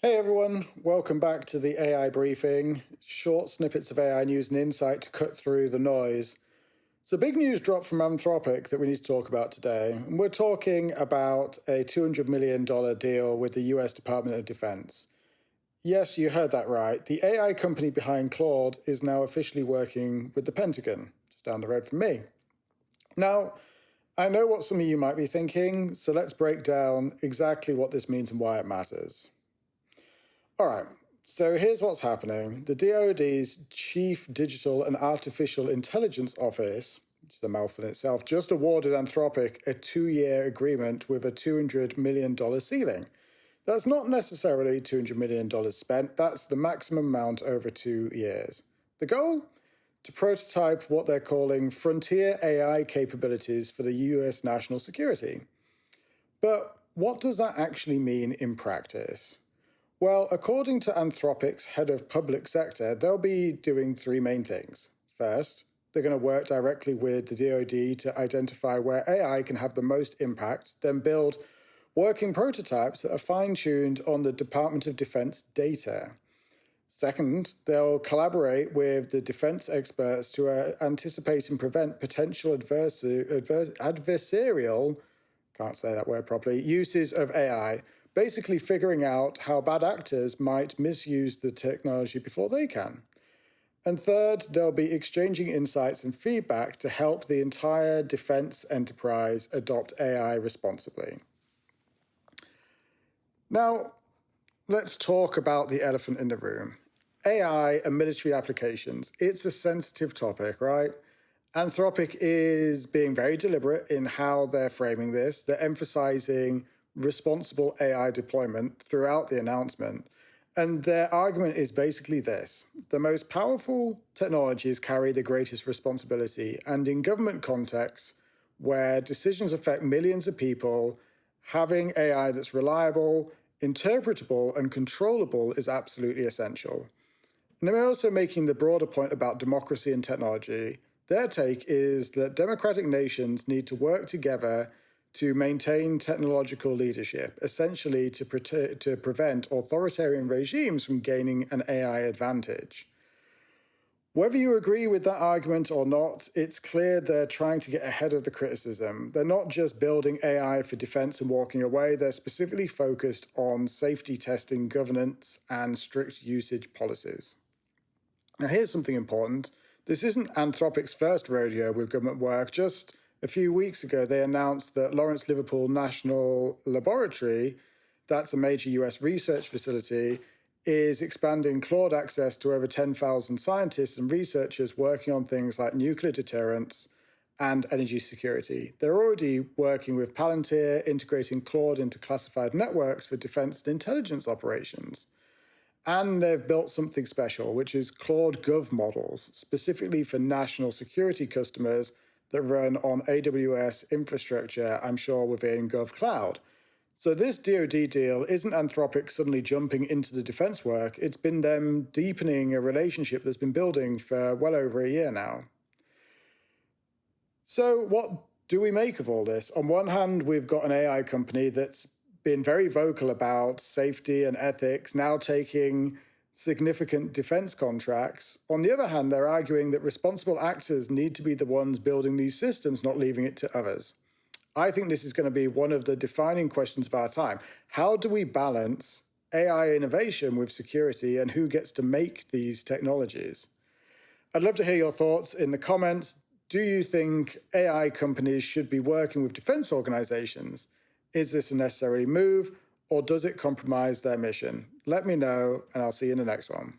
Hey everyone, welcome back to the AI briefing. Short snippets of AI news and insight to cut through the noise. So, big news dropped from Anthropic that we need to talk about today. And we're talking about a $200 million deal with the US Department of Defense. Yes, you heard that right. The AI company behind Claude is now officially working with the Pentagon, just down the road from me. Now, I know what some of you might be thinking, so let's break down exactly what this means and why it matters. All right, so here's what's happening. The DoD's Chief Digital and Artificial Intelligence Office, which is a mouthful in itself, just awarded Anthropic a 2-year agreement with a $200 million ceiling. That's not necessarily $200 million spent, that's the maximum amount over 2 years. The goal? To prototype what they're calling frontier AI capabilities for the US national security. But what does that actually mean in practice? Well, according to Anthropic's head of public sector, they'll be doing 3 main things. First, they're going to work directly with the DoD to identify where AI can have the most impact, then build working prototypes that are fine-tuned on the Department of Defense data. Second, they'll collaborate with the defense experts to anticipate and prevent potential adversarial, can't say that word properly, uses of AI, basically figuring out how bad actors might misuse the technology before they can. And third, they'll be exchanging insights and feedback to help the entire defense enterprise adopt AI responsibly. Now, let's talk about the elephant in the room. AI and military applications. It's a sensitive topic, right? Anthropic is being very deliberate in how they're framing this. They're emphasizing responsible AI deployment throughout the announcement. And their argument is basically this: the most powerful technologies carry the greatest responsibility, and in government contexts where decisions affect millions of people, having AI that's reliable, interpretable, and controllable is absolutely essential. And they're also making the broader point about democracy and technology. Their take is that democratic nations need to work together to maintain technological leadership, essentially to prevent authoritarian regimes from gaining an AI advantage. Whether you agree with that argument or not, it's clear they're trying to get ahead of the criticism. They're not just building AI for defense and walking away, they're specifically focused on safety testing, governance, and strict usage policies. Now, here's something important. This isn't Anthropic's first rodeo with government work. Just a few weeks ago, they announced that Lawrence Liverpool National Laboratory, that's a major US research facility, is expanding Claude access to over 10,000 scientists and researchers working on things like nuclear deterrence and energy security. They're already working with Palantir, integrating Claude into classified networks for defense and intelligence operations. And they've built something special, which is Claude Gov models, specifically for national security customers that run on AWS infrastructure, I'm sure within GovCloud. So this DoD deal isn't Anthropic suddenly jumping into the defense work, it's been them deepening a relationship that's been building for well over a year now. So what do we make of all this? On one hand, we've got an AI company that's been very vocal about safety and ethics, now taking significant defense contracts. On the other hand, they're arguing that responsible actors need to be the ones building these systems, not leaving it to others. I think this is going to be one of the defining questions of our time. How do we balance AI innovation with security, and who gets to make these technologies? I'd love to hear your thoughts in the comments. Do you think AI companies should be working with defense organizations? Is this a necessary move, or does it compromise their mission? Let me know, and I'll see you in the next one.